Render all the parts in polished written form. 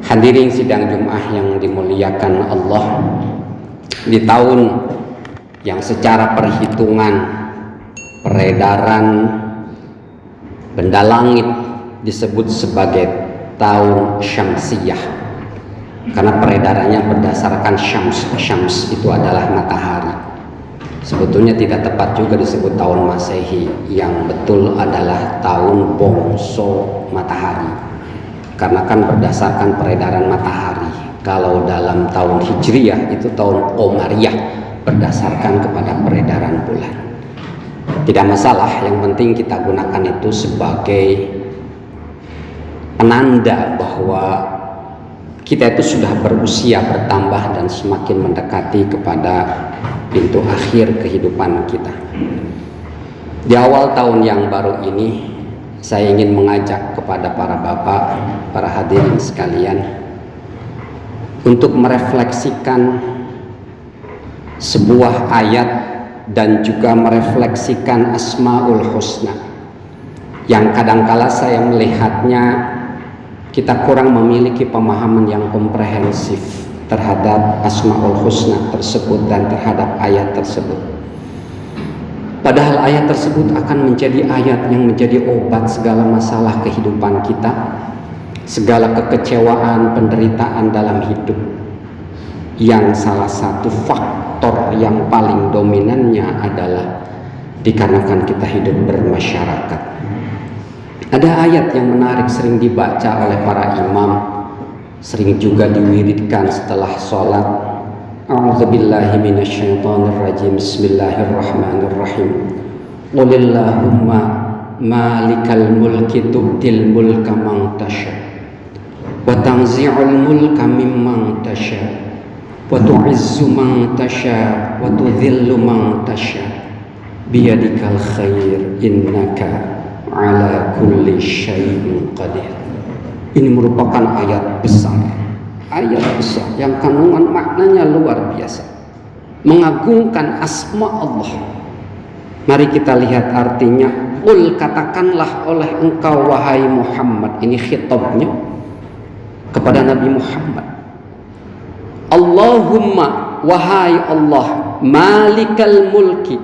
Hadirin sidang Jumat yang dimuliakan Allah, di tahun yang secara perhitungan peredaran benda langit disebut sebagai tahun Syamsiyah, karena peredarannya berdasarkan syams itu adalah matahari. Sebetulnya tidak tepat juga disebut tahun Masehi, yang betul adalah tahun bongso matahari, karena kan berdasarkan peredaran matahari. Kalau dalam tahun Hijriyah itu tahun Qomariyah, berdasarkan kepada peredaran bulan. Tidak masalah, yang penting kita gunakan itu sebagai penanda bahwa kita itu sudah berusia bertambah dan semakin mendekati kepada pintu akhir kehidupan kita. Di awal tahun yang baru ini, saya ingin mengajak kepada para bapak, para hadirin sekalian, untuk merefleksikan sebuah ayat dan juga merefleksikan Asmaul Husna yang kadangkala saya melihatnya kita kurang memiliki pemahaman yang komprehensif terhadap Asmaul Husna tersebut dan terhadap ayat tersebut. Padahal ayat tersebut akan menjadi ayat yang menjadi obat segala masalah kehidupan kita, segala kekecewaan, penderitaan dalam hidup, yang salah satu faktor yang paling dominannya adalah dikarenakan kita hidup bermasyarakat. Ada ayat yang menarik, sering dibaca oleh para imam, sering juga diwiridkan setelah sholat. A'udzubillahi minasyaitonirrajim. Bismillahirrahmanirrahim. Qulillahumma malikal mulki tu'til mulka man tasha wa tanzi'ul mulka mimman tasha wa tu'izzu man tasha wa tudhillu man tasha biyadikal khair innaka ala kulli syai'in qadir. Ini merupakan ayat besar yang kandungan maknanya luar biasa, mengagungkan asma Allah. Mari kita lihat artinya. Qul, katakanlah oleh engkau wahai Muhammad, ini khitabnya kepada Nabi Muhammad. Allahumma, wahai Allah, malikal mulki,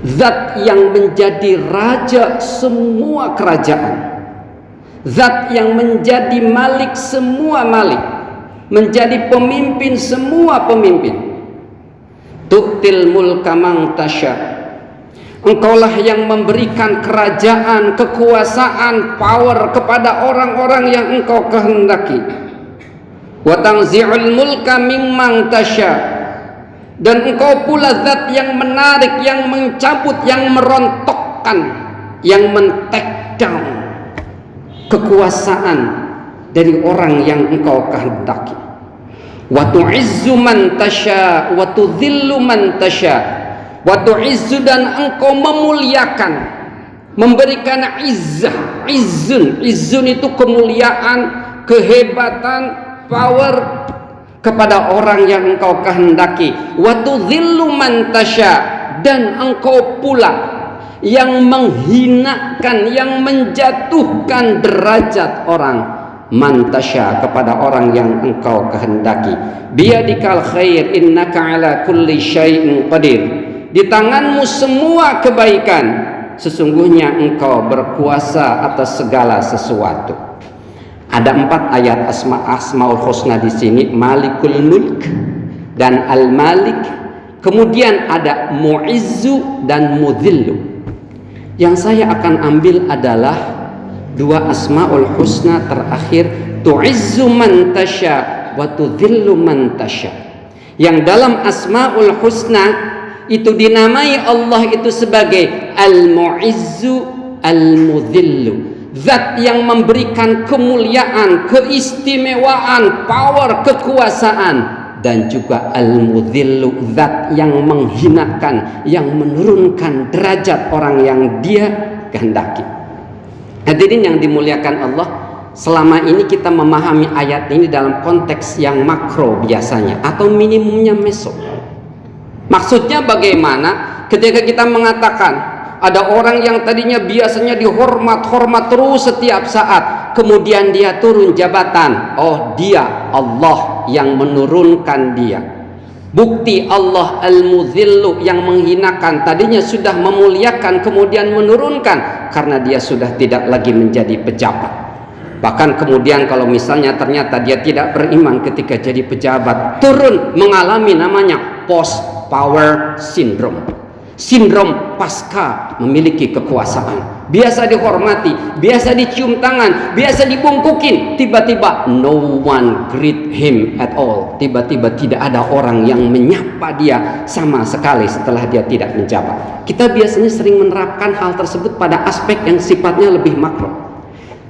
zat yang menjadi raja semua kerajaan, zat yang menjadi malik semua malik, menjadi pemimpin semua pemimpin. Tu'til mulka man tasya, engkaulah yang memberikan kerajaan, kekuasaan, power kepada orang-orang yang engkau kehendaki. Wa tanzi'ul mulka mimman tasya, dan engkau pula zat yang menarik, yang mencabut, yang merontokkan, yang men-take down kekuasaan dari orang yang engkau kehendaki. Wa tu'izzu man tasya wa tudhillu man tasya. Wa tu'izzu, dan engkau memuliakan, memberikan izzah. Izzun itu kemuliaan, kehebatan, power kepada orang yang engkau kehendaki. Wa tudhillu man tasya, dan engkau pula yang menghinakan, yang menjatuhkan derajat orang mantasya, kepada orang yang engkau kehendaki. Biyadikal khair innaka ala kulli syai'in qadir, di tanganmu semua kebaikan, sesungguhnya engkau berkuasa atas segala sesuatu. Ada 4 ayat Asmaul Husna di sini, Malikul Mulk dan Al-Malik. Kemudian ada Mu'izzu dan Mudhillu. Yang saya akan ambil adalah 2 Asmaul Husna terakhir, tu'izzu man tasya wa tudhillu man tasya. Yang dalam Asmaul Husna itu dinamai Allah itu sebagai Al-Mu'izzu, Al-Mudhillu, zat yang memberikan kemuliaan, keistimewaan, power, kekuasaan, dan juga Al-Mudhillu, zat yang menghinakan, yang menurunkan derajat orang yang dia kehendaki. Hadirin yang dimuliakan Allah, selama ini kita memahami ayat ini dalam konteks yang makro biasanya, atau minimumnya meso. Maksudnya bagaimana ketika kita mengatakan ada orang yang tadinya biasanya dihormat terus setiap saat, kemudian dia turun jabatan. Oh, dia Allah yang menurunkan dia. Bukti Allah al-muzillu yang menghinakan, tadinya sudah memuliakan kemudian menurunkan karena dia sudah tidak lagi menjadi pejabat. Bahkan kemudian kalau misalnya ternyata dia tidak beriman ketika jadi pejabat, turun mengalami namanya post power syndrome. Sindrom pasca memiliki kekuasaan. Biasa dihormati, biasa dicium tangan, biasa dibungkukin, tiba-tiba no one greet him at all. Tiba-tiba tidak ada orang yang menyapa dia sama sekali setelah dia tidak menjabat. Kita biasanya sering menerapkan hal tersebut pada aspek yang sifatnya lebih makro.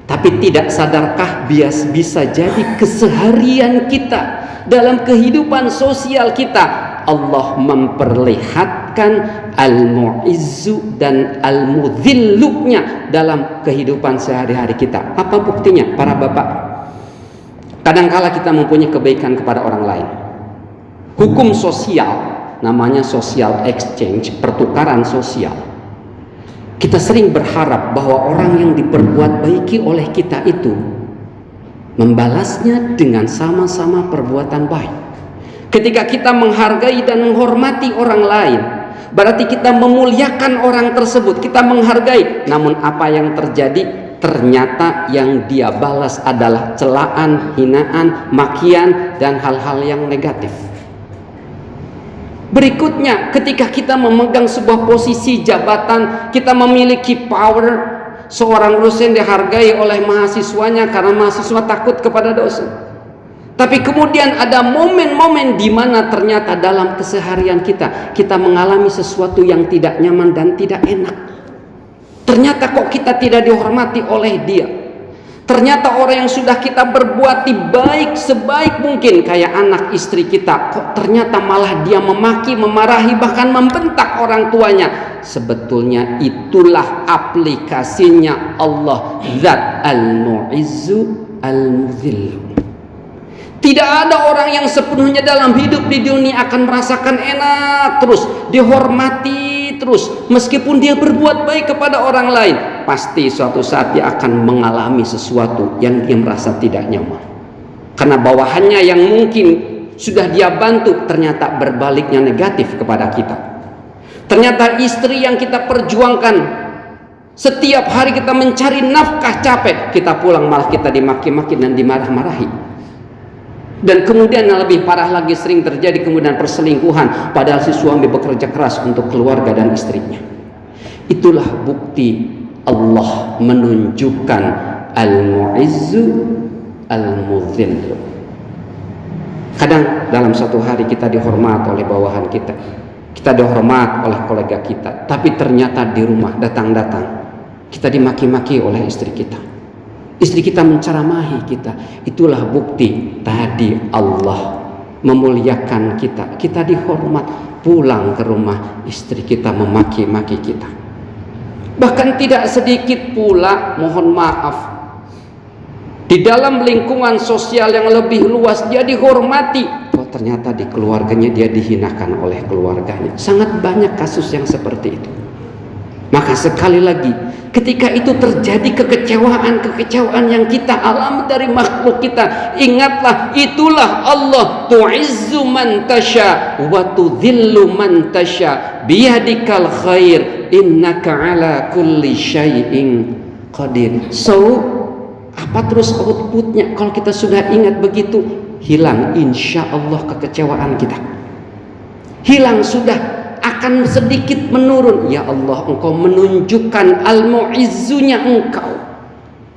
Tapi tidak sadarkah bisa jadi keseharian kita, dalam kehidupan sosial kita, Allah memperlihatkan al-mu'izzu dan al-mudhillunya dalam kehidupan sehari-hari kita. Apa buktinya para bapak? Kadangkala kita mempunyai kebaikan kepada orang lain. Hukum sosial namanya social exchange, pertukaran sosial. Kita sering berharap bahwa orang yang diperbuat baiki oleh kita itu membalasnya dengan sama-sama perbuatan baik. Ketika kita menghargai dan menghormati orang lain, berarti kita memuliakan orang tersebut, kita menghargai. Namun apa yang terjadi? Ternyata yang dia balas adalah celaan, hinaan, makian, dan hal-hal yang negatif. Berikutnya, ketika kita memegang sebuah posisi jabatan, kita memiliki power, seorang dosen dihargai oleh mahasiswanya karena mahasiswa takut kepada dosen. Tapi kemudian ada momen-momen di mana ternyata dalam keseharian kita mengalami sesuatu yang tidak nyaman dan tidak enak. Ternyata kok kita tidak dihormati oleh dia. Ternyata orang yang sudah kita berbuat baik sebaik mungkin, kayak anak istri kita, kok ternyata malah dia memaki, memarahi, bahkan membentak orang tuanya. Sebetulnya itulah aplikasinya Allah, Zat al-mu'izzu al-mudhillu. Tidak ada orang yang sepenuhnya dalam hidup di dunia akan merasakan enak terus, dihormati terus, meskipun dia berbuat baik kepada orang lain. Pasti suatu saat dia akan mengalami sesuatu yang dia merasa tidak nyaman, karena bawahannya yang mungkin sudah dia bantu ternyata berbaliknya negatif kepada kita. Ternyata istri yang kita perjuangkan, setiap hari kita mencari nafkah capek, kita pulang malah kita dimaki-maki dan dimarah-marahi. Dan kemudian yang lebih parah lagi, sering terjadi kemudian perselingkuhan, padahal si suami bekerja keras untuk keluarga dan istrinya. Itulah bukti Allah menunjukkan al-mu'izzu al-mudhillu. Kadang dalam satu hari kita dihormat oleh bawahan kita, kita dihormat oleh kolega kita, tapi ternyata di rumah datang-datang kita dimaki-maki oleh istri kita. Istri kita menceramahi kita. Itulah bukti tadi Allah memuliakan kita. Kita dihormat, pulang ke rumah istri kita memaki-maki kita. Bahkan tidak sedikit pula, mohon maaf, di dalam lingkungan sosial yang lebih luas dia dihormati, oh ternyata di keluarganya dia dihinakan oleh keluarganya. Sangat banyak kasus yang seperti itu. Maka sekali lagi, ketika itu terjadi kekecewaan yang kita alami dari makhluk kita, ingatlah, itulah Allah, tu'izzu man tasya wa tudhillu man tasya biyadikal khair innaka ala kulli syai'in qadir. So, apa terus outputnya kalau kita sudah ingat begitu? Hilang insya Allah kekecewaan kita. Hilang sudah, akan sedikit menurun. Ya Allah, Engkau menunjukkan al-mu'izzunya Engkau.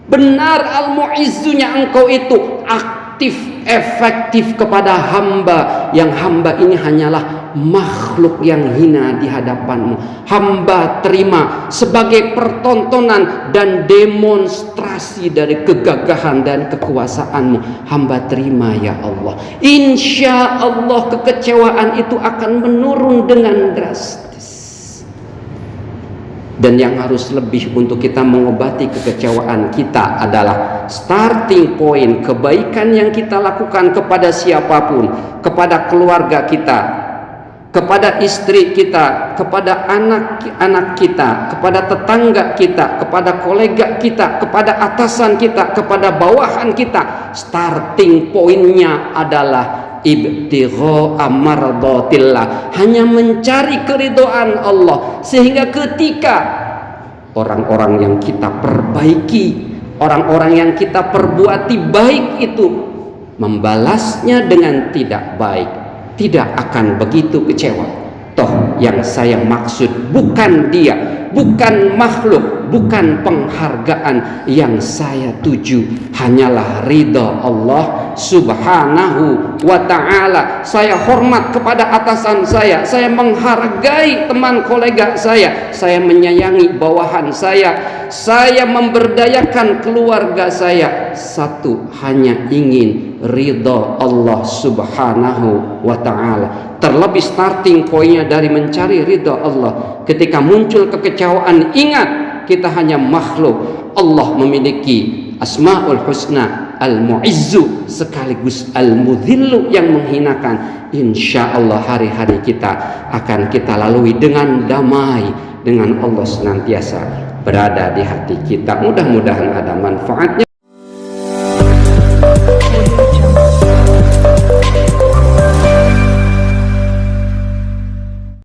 Benar, al-mu'izzunya Engkau itu aktif, efektif kepada hamba, yang hamba ini hanyalah makhluk yang hina di hadapanmu. Hamba terima sebagai pertontonan dan demonstrasi dari kegagahan dan kekuasaanmu. Hamba terima ya Allah. Insya Allah kekecewaan itu akan menurun dengan drastis. Dan yang harus lebih untuk kita mengobati kekecewaan kita adalah starting point kebaikan yang kita lakukan kepada siapapun, kepada keluarga kita, kepada istri kita, kepada anak-anak kita, kepada tetangga kita, kepada kolega kita, kepada atasan kita, kepada bawahan kita. Starting pointnya adalah ibtigha mardatillah, hanya mencari keridhaan Allah, sehingga ketika orang-orang yang kita perbaiki, orang-orang yang kita perbuati baik itu membalasnya dengan tidak baik, tidak akan begitu kecewa. Toh yang saya maksud bukan dia, bukan makhluk, bukan penghargaan. Yang saya tuju hanyalah ridha Allah subhanahu wa ta'ala. Saya hormat kepada atasan saya menghargai teman kolega saya menyayangi bawahan saya memberdayakan keluarga saya. Satu, hanya ingin ridha Allah subhanahu wa ta'ala. Terlebih starting pointnya dari mencari ridha Allah. Ketika muncul kekecewaan, ingat kita hanya makhluk. Allah memiliki asmaul husna, al-mu'izzu sekaligus al-mudhillu yang menghinakan. Insya Allah hari-hari kita akan kita lalui dengan damai, dengan Allah senantiasa berada di hati kita. Mudah-mudahan ada manfaatnya.